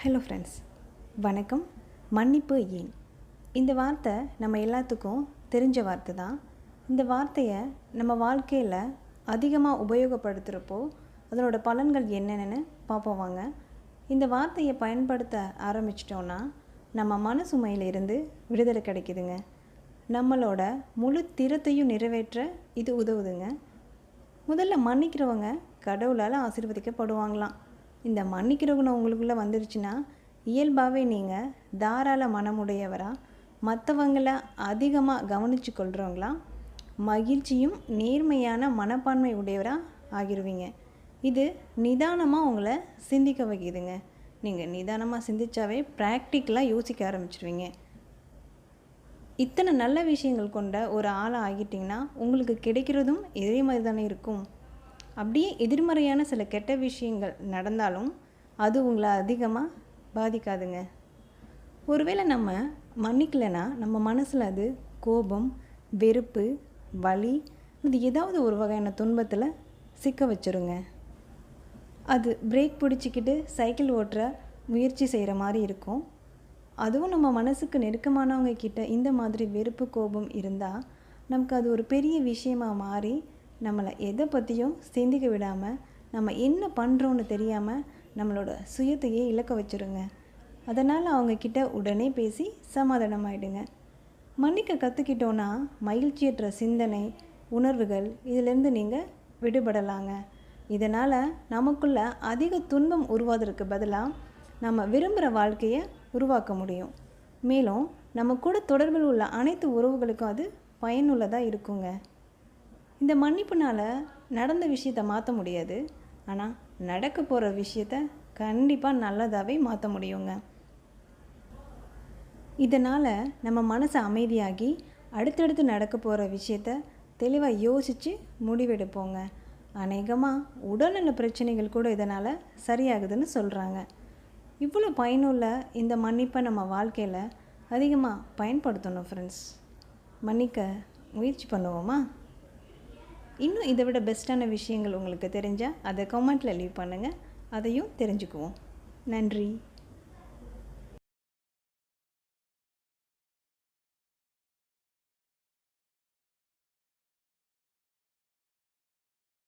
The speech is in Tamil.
ஹலோ ஃப்ரெண்ட்ஸ், வணக்கம். மன்னிப்பு ஏன்? இந்த வார்த்தை நம்ம எல்லாத்துக்கும் தெரிஞ்ச வார்த்தை தான். இந்த வார்த்தையை நம்ம வாழ்க்கையில் அதிகமாக உபயோகப்படுத்துகிறப்போ அதனோட பலன்கள் என்னென்னு பார்ப்போம் வாங்க. இந்த வார்த்தையை பயன்படுத்த ஆரம்பிச்சிட்டோன்னா நம்ம மன சுமையிலிருந்து விடுதலை கிடைக்குதுங்க. நம்மளோட முழு திறத்தையும் நிறைவேற்ற இது உதவுதுங்க. முதல்ல மன்னிக்கிறவங்க கடவுளால் ஆசீர்வதிக்கப்படுவாங்களாம். இந்த மன்னிக்கிற குணம் உங்களுக்குள்ளே வந்துருச்சுன்னா இயல்பாகவே நீங்கள் தாராள மனமுடையவராக, மற்றவங்களை அதிகமாக கவனித்து கொள்கிறவங்களா, மகிழ்ச்சியும் நேர்மையான மனப்பான்மை உடையவராக ஆகிடுவீங்க. இது நிதானமாக உங்களை சிந்திக்க வைக்குதுங்க. நீங்கள் நிதானமாக சிந்திச்சாவே ப்ராக்டிக்கலாக யோசிக்க ஆரம்பிச்சிடுவீங்க. இத்தனை நல்ல விஷயங்கள் கொண்ட ஒரு ஆளாக ஆகிட்டிங்கன்னா உங்களுக்கு கிடைக்கிறதும் இதே மாதிரி தானே இருக்கும். அப்படியே எதிர்மறையான சில கெட்ட விஷயங்கள் நடந்தாலும் அது உங்களை அதிகமாக பாதிக்காதுங்க. ஒருவேளை நம்ம மன்னிக்கலைன்னா நம்ம மனசில் அது கோபம், வெறுப்பு, வலி, இது ஏதாவது ஒரு வகையான துன்பத்தில் சிக்க வச்சுருங்க. அது பிரேக் பிடிச்சிக்கிட்டு சைக்கிள் ஓட்டுற முயற்சி செய்கிற மாதிரி இருக்கும். அதுவும் நம்ம மனசுக்கு நெருக்கமானவங்க கிட்ட இந்த மாதிரி வெறுப்பு, கோபம் இருந்தால் நமக்கு அது ஒரு பெரிய விஷயமாக மாறி நம்மளை எதை பற்றியும் சிந்திக்க விடாமல், நம்ம என்ன பண்ணுறோன்னு தெரியாமல் நம்மளோட சுயத்தையே இழக்க வச்சுருங்க. அதனால் அவங்கக்கிட்ட உடனே பேசி சமாதானமாயிடுங்க. மன்னிக்க கற்றுக்கிட்டோன்னா மகிழ்ச்சியற்ற சிந்தனை, உணர்வுகள் இதிலேருந்து நீங்கள் விடுபடலாங்க. இதனால் நமக்குள்ள அதிக துன்பம் உருவாவதற்கு பதிலாக நம்ம விரும்புகிற வாழ்க்கையை உருவாக்க முடியும். மேலும் நம்ம கூட தொடர்பில் உள்ள அனைத்து உறவுகளுக்கும் அது பயனுள்ளதாக இருக்குங்க. இந்த மன்னிப்புனால் நடந்த விஷயத்தை மாற்ற முடியாது, ஆனால் நடக்க போகிற விஷயத்தை கண்டிப்பாக நல்லதாகவே மாற்ற முடியுங்க. இதனால் நம்ம மனசை அமைதியாகி அடுத்தடுத்து நடக்க போகிற விஷயத்த தெளிவாக யோசித்து முடிவெடுப்போங்க. அநேகமாக உடல்நல பிரச்சனைகள் கூட இதனால் சரியாகுதுன்னு சொல்கிறாங்க. இவ்வளோ பயனுள்ள இந்த மன்னிப்பை நம்ம வாழ்க்கையில் அதிகமாக பயன்படுத்தணும் ஃப்ரெண்ட்ஸ். மன்னிக்க முயற்சி பண்ணுவோமா? இன்னும் இதை விட பெஸ்ட்டான விஷயங்கள் உங்களுக்கு தெரிஞ்சால் அதை கமெண்ட்டில் லீவ் பண்ணுங்கள். அதையும் தெரிஞ்சுக்குவோம். நன்றி.